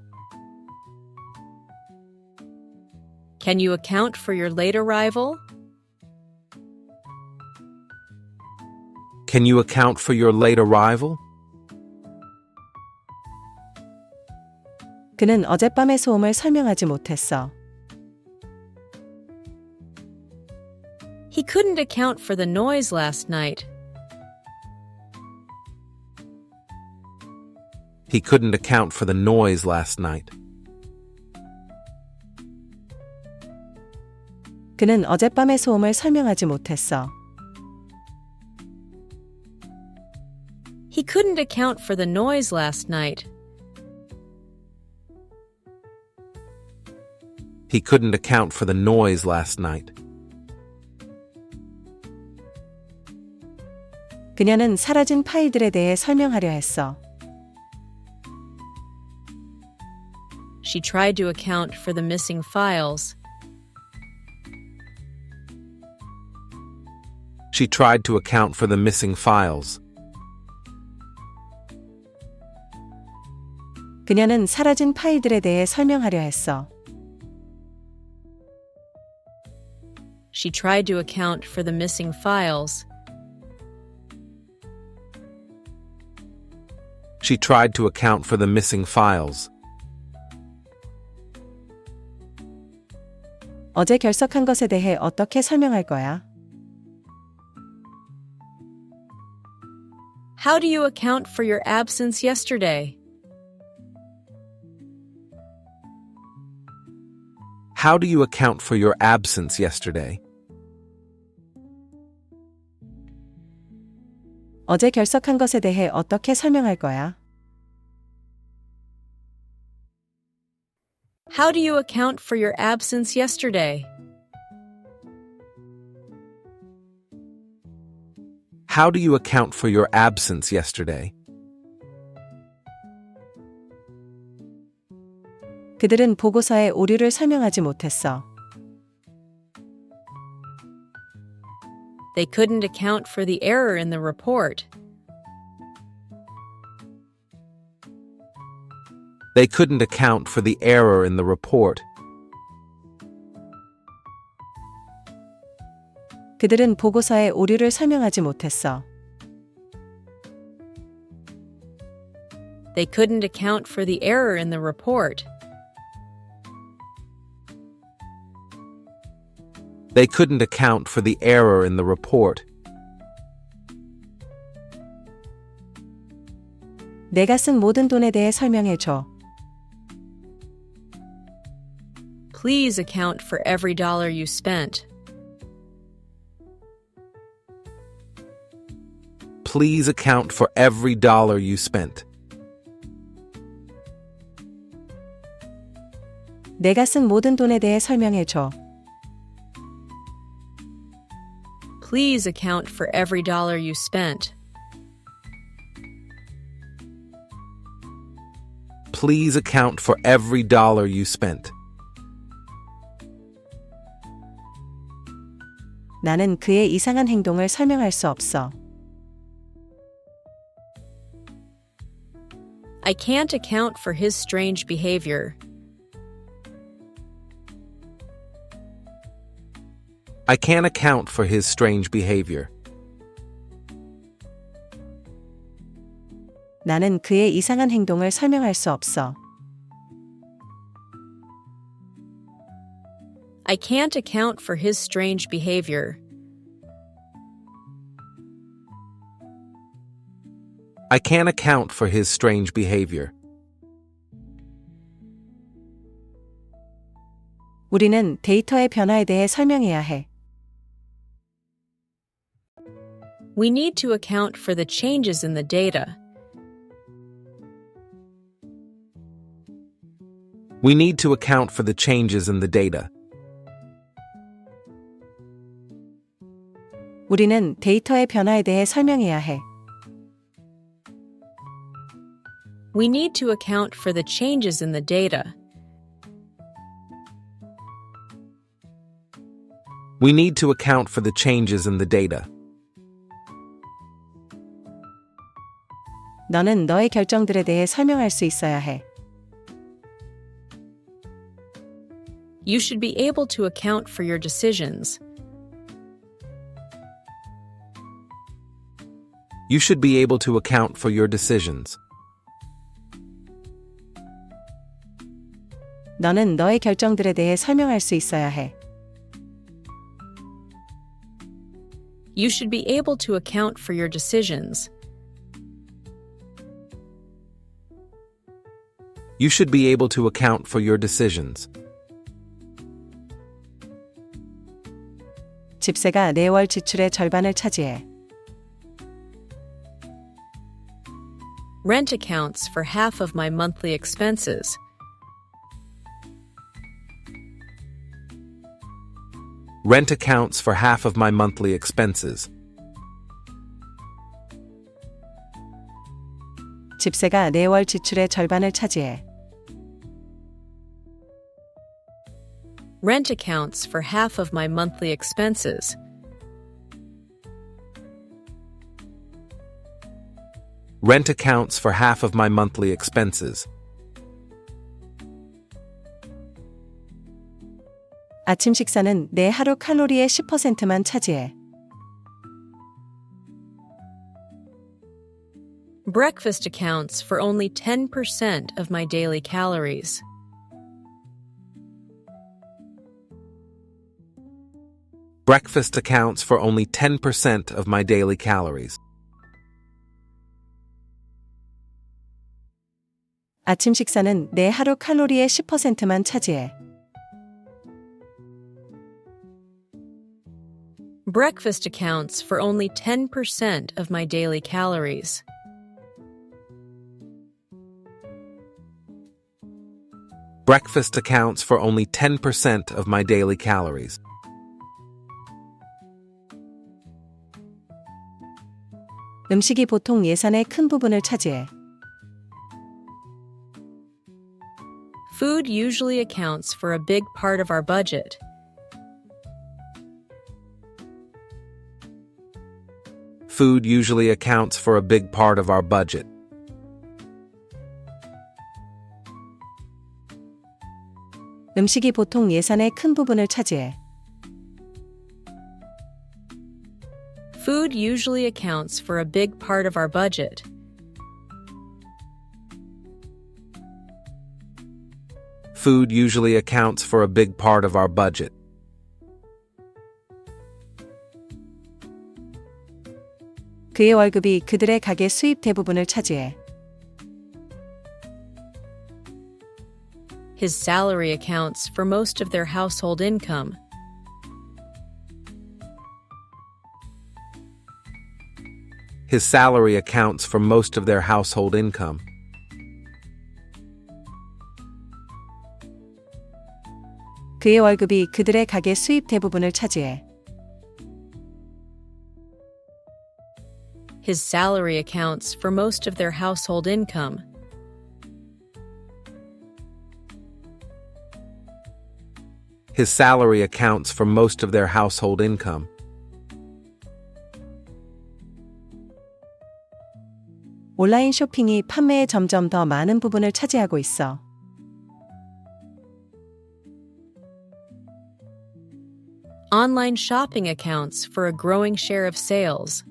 Can you account for your late arrival? Can you account for your late arrival? 그는 어젯밤의 소음을 설명하지 못했어. He couldn't account for the noise last night. He couldn't account for the noise last night. 그는 어젯밤의 소음을 설명하지 못했어. He couldn't account for the noise last night. He couldn't account for the noise last night. 그녀는 사라진 파일들에 대해 설명하려 했어. She tried to account for the missing files. She tried to account for the missing files. 그녀는 사라진 파일들에 대해 설명하려 했어. She tried to account for the missing files. She tried to account for the missing files. 어제 결석한 것에 대해 어떻게 설명할 거야? How do you account for your absence yesterday? How do you account for your absence yesterday? 어제 결석한 것에 대해 어떻게 설명할 거야? How do you account for your absence yesterday? How do you account for your absence yesterday? 그들은 보고서의 오류를 설명하지 못했어. They couldn't account for the error in the report. They couldn't account for the error in the report. 그들은 보고서의 오류를 설명하지 못했어. They couldn't account for the error in the report. They couldn't account for the error in the report. 내가 쓴 모든 돈에 대해 설명해 줘. Please account for every dollar you spent. Please account for every dollar you spent. 내가 쓴 모든 돈에 대해 설명해 줘. Please account for every dollar you spent. Please account for every dollar you spent. 나는 그의 이상한 행동을 설명할 수 없어. I can't account for his strange behavior. I can't account for his strange behavior. 나는 그의 이상한 행동을 설명할 수 없어. I can't account for his strange behavior. I can't account for his strange behavior. 우리는 데이터의 변화에 대해 설명해야 해. We need to account for the changes in the data. We need to account for the changes in the data. 우리는 데이터의 변화에 대해 설명해야 해. We need to account for the changes in the data. We need to account for the changes in the data. 너는 너의 결정들에 대해 설명할 수 있어야 해. You should be able to account for your decisions. You should be able to account for your decisions. 너는 너의 결정들에 대해 설명할 수 있어야 해. You should be able to account for your decisions. You should be able to account for your decisions. 집세가 내 월 지출의 절반을 차지해. Rent accounts for half of my monthly expenses. Rent accounts for half of my monthly expenses. 집세가 내 월 지출의 절반을 차지해. Rent accounts for half of my monthly expenses. Rent accounts for half of my monthly expenses. 아침 식사는 내 하루 칼로리의 10%만 차지해. Breakfast accounts for only 10% of my daily calories. Breakfast accounts for only 10% of my daily calories. 아침 식사는 내 하루 칼로리의 10%만 차지해. Breakfast accounts for only 10% of my daily calories. Breakfast accounts for only 10% of my daily calories. 음식이 보통 예산의 큰 부분을 차지해. Food usually accounts for a big part of our budget. Food usually accounts for a big part of our budget. 음식이 보통 예산의 큰 부분을 차지해. Food usually accounts for a big part of our budget. Food usually accounts for a big part of our budget. 그의 월급이 그들의 가게 수입 대부분을 차지해. His salary accounts for most of their household income. His salary accounts for most of their household income. 그의 월급이 그들의 가게 수입 대부분을 차지해. His salary accounts for most of their household income. His salary accounts for most of their household income. 온라인 쇼핑이 판매의 점점 더 많은 부분을 차지하고 있어. Online shopping accounts for a growing share of sales.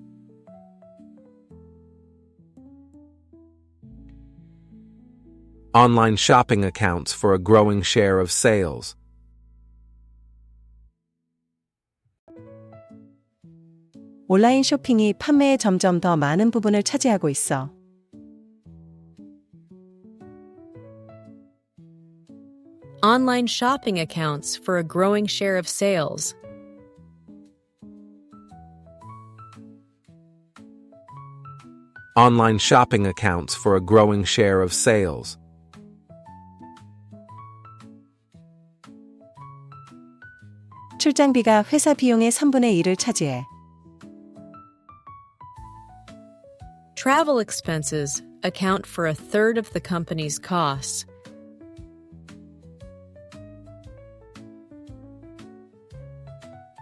Online shopping accounts for a growing share of sales. 온라인 쇼핑이 판매의 점점 더 많은 부분을 차지하고 있어. Online shopping accounts for a growing share of sales. Online shopping accounts for a growing share of sales. 출장비가 회사 비용의 3분의 1을 차지해. Travel expenses account for a third of the company's costs.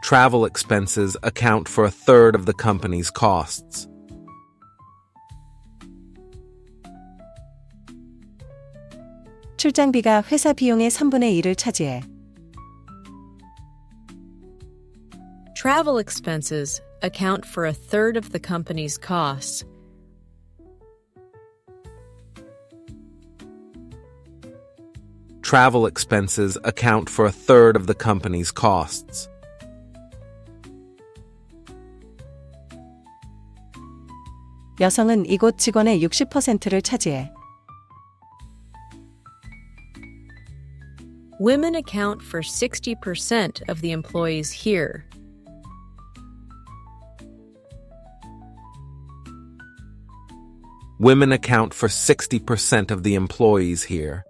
Travel expenses account for a third of the company's costs. 출장비가 회사 비용의 3분의 1을 차지해. Travel expenses account for a third of the company's costs. Travel expenses account for a third of the company's costs. 여성은 이곳 직원의 60%를 차지해. Women account for 60% of the employees here. Women account for 60% of the employees here.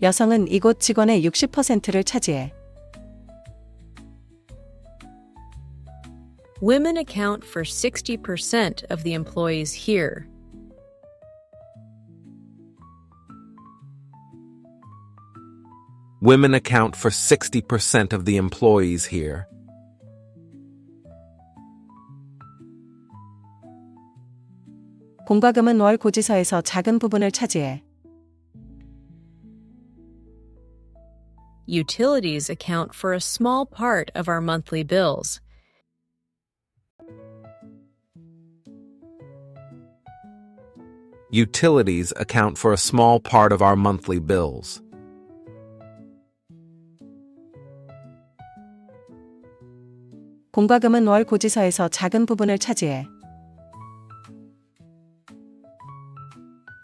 여성은 이곳 직원의 60%를 차지해. Women account for 60% of the employees here. Women account for 60% of the employees here. 공과금은 월 고지서에서 작은 부분을 차지해. Utilities account for a small part of our monthly bills. Utilities account for a small part of our monthly bills. 공과금은 월 고지서에서 작은 부분을 차지해.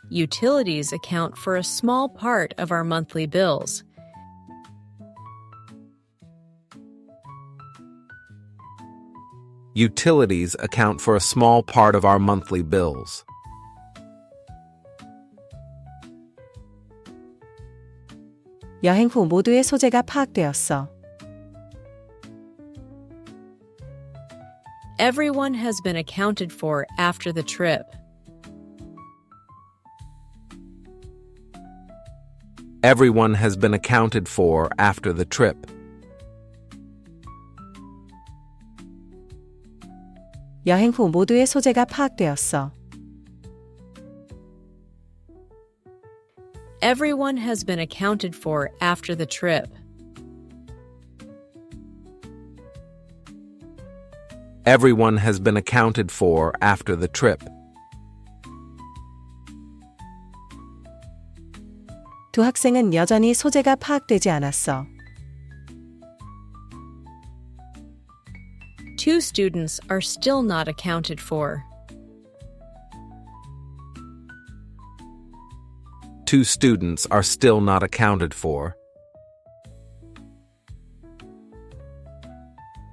Utilities account for a small part of our monthly bills. Utilities account for a small part of our monthly bills. 여행 후 모두의 소재가 파악되었어. Everyone has been accounted for after the trip. Everyone has been accounted for after the trip. 여행 후 모두의 소재가 파악되었어. Everyone has been accounted for after the trip. Everyone has been accounted for after the trip. 두 학생은 여전히 소재가 파악되지 않았어. Two students are still not accounted for. Two students are still not accounted for.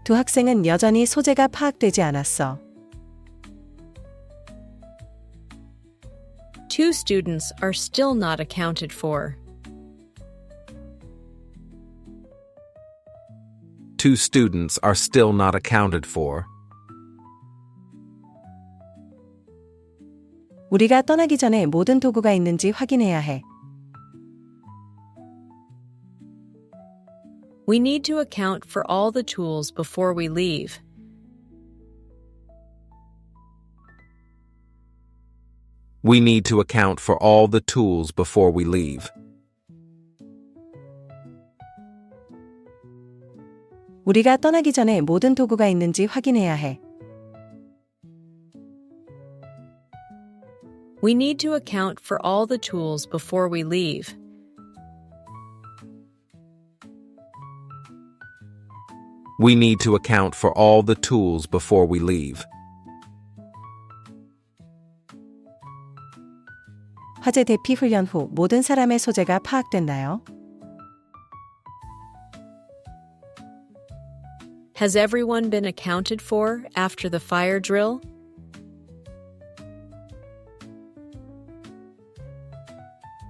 두 학생은 여전히 소재가 파악되지 않았어. Two students are still not accounted for. Two students are still not accounted for. 우리가 떠나기 전에 모든 도구가 있는지 확인해야 해. We need to account for all the tools before we leave. We need to account for all the tools before we leave. 우리가 떠나기 전에 모든 도구가 있는지 확인해야 해. We need to account for all the tools before we leave. We need to account for all the tools before we leave. 화재 대피 훈련 후 모든 사람의 소재가 파악됐나요? Has everyone been accounted for after the fire drill?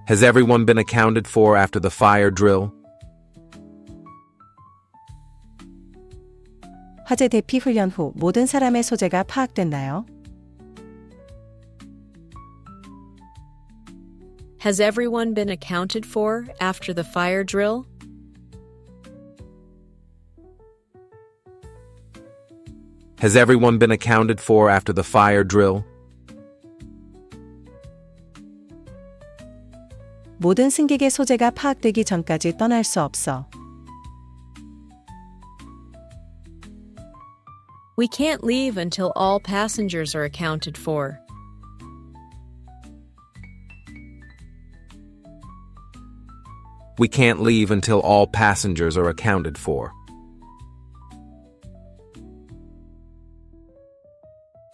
Has everyone been accounted for after the fire drill? 화재 대피 훈련 후 모든 사람의 소재가 파악됐나요? Has everyone been accounted for after the fire drill? Has everyone been accounted for after the fire drill? 모든 승객의 소재가 파악되기 전까지 떠날 수 없어. We can't leave until all passengers are accounted for. We can't leave until all passengers are accounted for.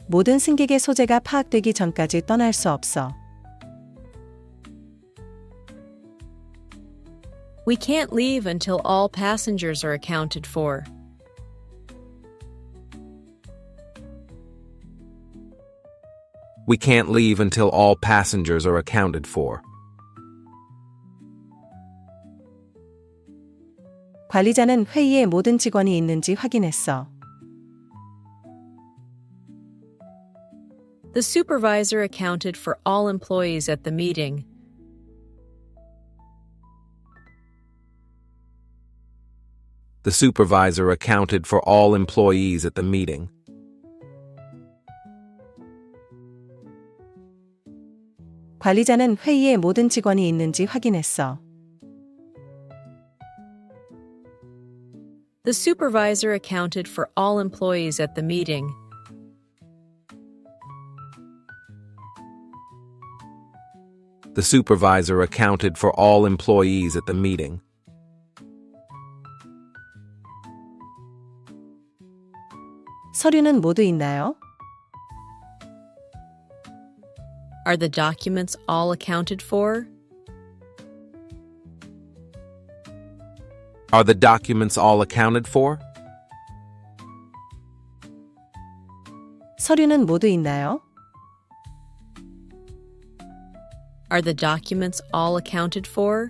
모든 승객의 소재가 파악되기 전까지 떠날 수 없어. We can't leave until all passengers are accounted for. We can't leave until all passengers are accounted for. 관리자는 회의에 모든 직원이 있는지 확인했어. The supervisor accounted for all employees at the meeting. The supervisor accounted for all employees at the meeting. 관리자는 회의에 모든 직원이 있는지 확인했어. The supervisor accounted for all employees at the meeting. The supervisor accounted for all employees at the meeting. 서류는 모두 있나요? Are the documents all accounted for? Are the documents all accounted for? 서류는 모두 있나요? Are the documents all accounted for?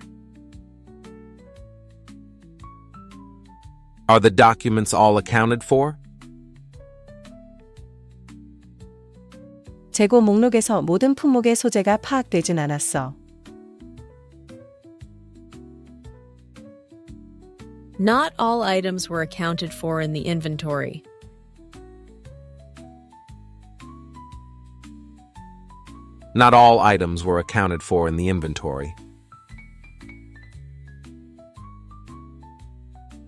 Are the documents all accounted for? 재고 목록에서 모든 품목의 소재가 파악되진 않았어. Not all items were accounted for in the inventory. Not all items were accounted for in the inventory.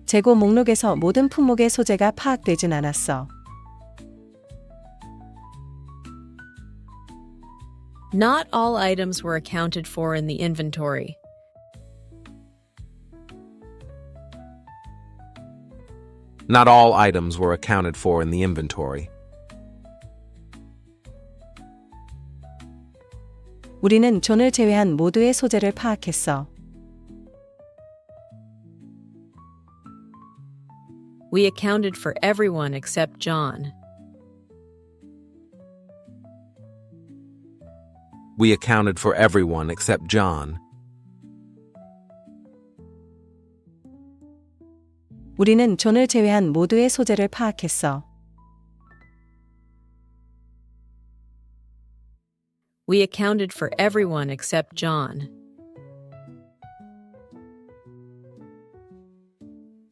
재고 목록에서 모든 품목의 소재가 파악되진 않았어. Not all items were accounted for in the inventory. Not all items were accounted for in the inventory. 우리는 존을 제외한 모두의 소재를 파악했어. We accounted for everyone except John. We accounted for everyone except John. 우리는 존을 제외한 모두의 소재를 파악했어. We accounted for everyone except John.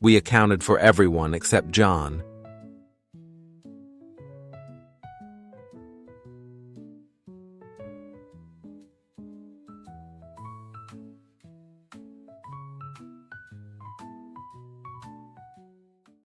We accounted for everyone except John.